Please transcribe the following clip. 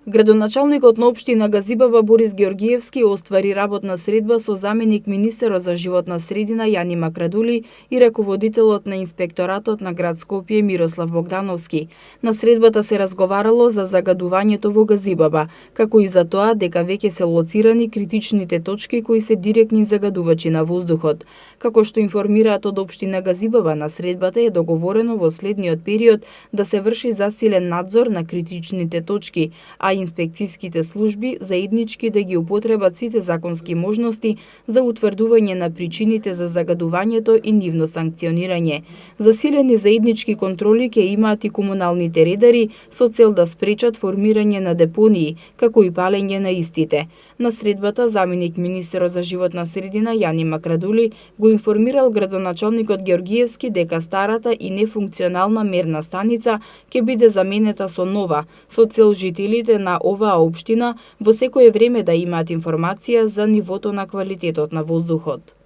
Градоначалникот на општина Газибаба Борис Георгиевски оствари работна средба со заменик министерот за животна средина Јани Макрадули и раководителот на инспекторатот на град Скопје Мирослав Богдановски. На средбата се разговарало за загадувањето во Газибаба, како и за тоа дека веќе се лоцирани критичните точки кои се директни загадувачи на воздухот. Како што информираат од општина Газибаба, на средбата е договорено во следниот период да се врши засилен надзор на критичните точки, а инспекцијските служби заеднички да ги употребат сите законски можности за утврдување на причините за загадувањето и нивно санкционирање. Засилени заеднички контроли ќе имаат и комуналните редари со цел да спречат формирање на депонии, како и палење на истите. На средбата заменик министерот за животна средина Јани Макрадули го информирал градоначалникот Георгиевски дека старата и нефункционална мерна станица ќе биде заменета со нова, со цел жителите на оваа општина во секое време да имаат информација за нивото на квалитетот на воздухот.